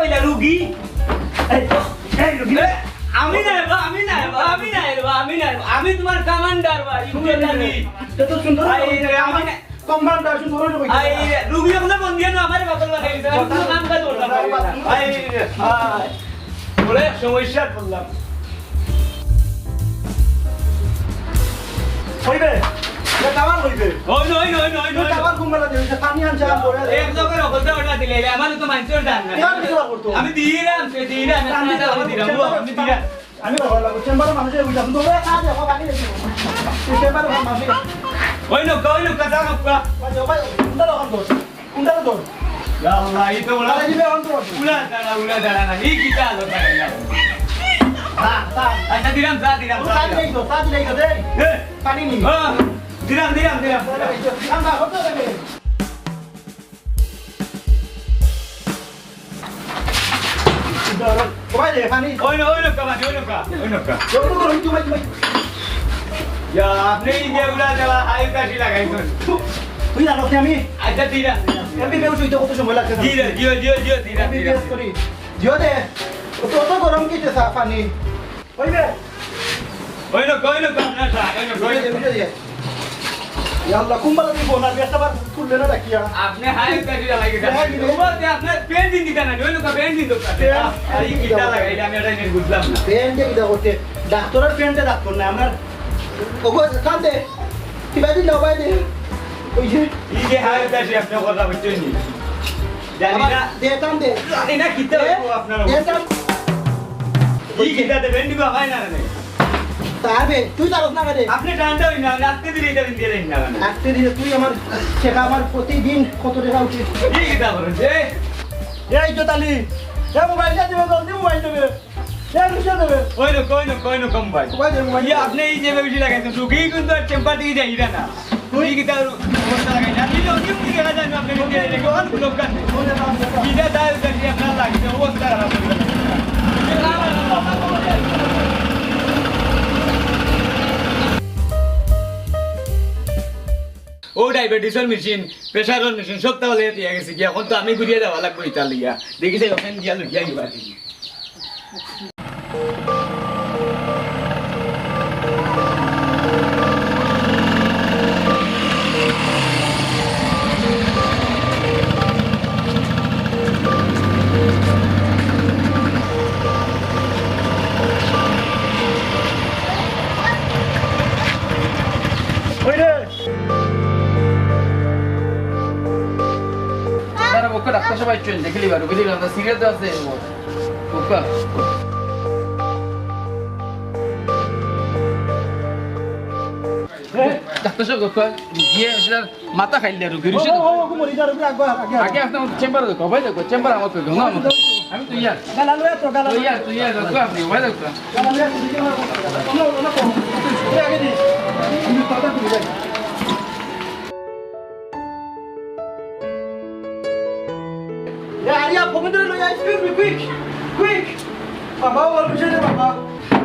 কইলা রুগী এই রুগী আমি আমি তোমার কমান্ডার ভাই তো সুন্দর আমি কমান্ডার সুন্দর রুগী রুগী আমরা বন্দিয়া না আমার বাকল বানাই দিছে আমি কোনো কাম কাজ করতাম বলে সমস্যা পড়লাম হইবে কামাল হইবে ওই কামাল কুমলা দিছে পানি আনছে আম করে এক জগের অবস্থা ওটা দিলে আমার তো মানুষের দান না আমি দিলাম আমি দিলাম আমি ভালো লাগছে চেম্বারে মানুষের বুঝাম তো কাজ দেখো বাকি দেখো চেম্বারে মানুষ ওই লোক কথা নকা ভাই কোনটা দর আল্লাহ এই তো বলা দিবে অন্ত উলা দাঁড়া না এই কি কাজ হচ্ছে আচ্ছা দিলাম সাজ নেই তো দে পানি নি দিলাম ঠান্ডা হতে দেবে ওই দে পানি ওই লোক যত গরম তুমি ইয়া আপনি যে উলা দেওয়া হাই কাশি লাগাইছেন তুই জানো কি আমি আচ্ছা দিলাম এমবি বেউস হইতে কত সময় লাগছে জিও দিলাম এমবিবিএস করি জিও দে কত গরম কি তেসা পানি হইবে ওই লোক আপনার ওই দে বুঝে দিয়ে ইয়া আল্লাহ কুম্বালা দিব না বেটা বার খুললে না রাখিয়া আপনি হাই কাশি লাগাইছেন ওতে আপনার পেন দিন দিতা না ওই লোক পেন দিন তো এই কিটা লাগাইলে আমি এটা নিয়ে বুঝলাম না পেন দে কিটা করতে ডাক্তারের পেনটা ডাক্তার না আমরা ওগো কাম দে কিবা দিন দাও বাই দে ওই যে এই যে হাই কাশি আপনি কথা বলছেন নি জানি না দে কাম দে জানি না কিটা আপনারা দে কাম এই কিটা দেবেন দিবা হয় না রে তারবে তুই জানোস না রে আপনি টানটা হই না রাখতে দিলে এটা দিন দিলেন না আজকে দিনে তুই আমার শেখা আমার প্রতিদিন কত টাকা উচিত এই কিটা বলেন যে এই জোতালি এ মোবাইল দিবে জলদি মোবাইল দেবে এ রুশে দেবে ওই লোক কম ভাই মোবাইল দে মোবাইল ইয়া আপনি এই যে বেশি লাগাইছেন রুগী কিন্তু আর চেম্বার দিকে যাই না তুই কিটা অবস্থা লাগাই না দিলে কি কি দেখা যায় আপনি দিকে রেখে অন লোক কাছে কিটা দাও কাছে আপনার লাগছে অবস্থা খারাপ ও ডায়াবেটিসের মেশিন প্রেসারের মেশিন সব তাহলে দিয়ে গেছে কি এখন তো আমি ঘুরিয়ে দেওয়া লাগবে ইতালিয়া দেখিছে ওখানে গিয়া লুকিয়া গিয়া ওই রে তারা বক্কা ডাক্তার সবাই চল দেখলি বা রুগী দিলাম সিরিয়াস আছে বক্কা ডাক্তার সব বক্কা গিয়ে সেটা মাথা খাইলে রুগী রুশে ও মরি যা রুগী আগে আগে আসতে চেম্বার দেখো ভাই দেখো চেম্বার আমার কই গঙ্গা আমি তো ইয়ার গালা লয়ে তো গালা তুই ইয়ার দেখো আপনি ভাই দেখো গালা লয়ে দিকে না না কম তুই আগে দি আমি কথা বলি যাই আরিয়া ফোন লই আইসক্রিম কুইক বাবা ওর পিছনে দে বাবা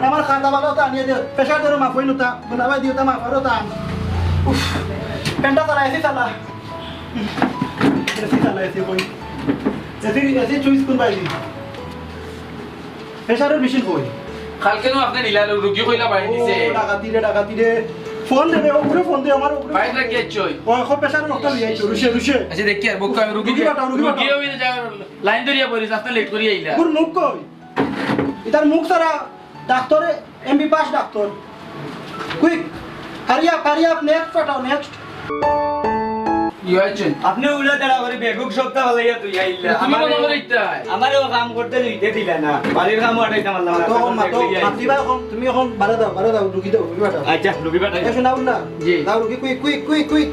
আমার খাতা বাবা তো আনিয়ে দে প্রেসার ধরে মাফ হইলো তা গুনাবাই দিও তা মাফ করো তা উফ পেন্টা তারা এসে চালা এসে কই এসে চুইস কোন বাইলি প্রেসারের মেশিন কই কালকে নো আপনি নিলা রুগী কইলা বাড়ি দিছে ডাকাতি রে ফোন দেবে ওপরে ফোন দে আমার উপরে বাইরে গিয়ে চই ওই খো প্রেসারের রক্ত লই আইছো রুশে আচ্ছা দেখি আর বক্কা রুগী রুগী হইছে যা লাইন ধরিয়া পড়িস আপনি লেট করিয়া আইলা পুর মুখ কই ইতার মুখ সারা doctor MB pass doctor quick hurry up next ফাটাও নেক্সট ইউআইছেন আপনি উলা দাঁড়া করে বেগুক সপ্তাহ হলাইয়া তুই আইলা তুমি কোন নম্বর ইচ্ছা আমারও কাম করতে দিতে দিলা না বাড়ির কামও আটাইতে পারলাম না মাতিবা এখন তুমি এখন বারে দাও রুগী দাও রুগী বাটাও আচ্ছা রুগী বাটাই শোনাও না জি দাও রুগী কুইক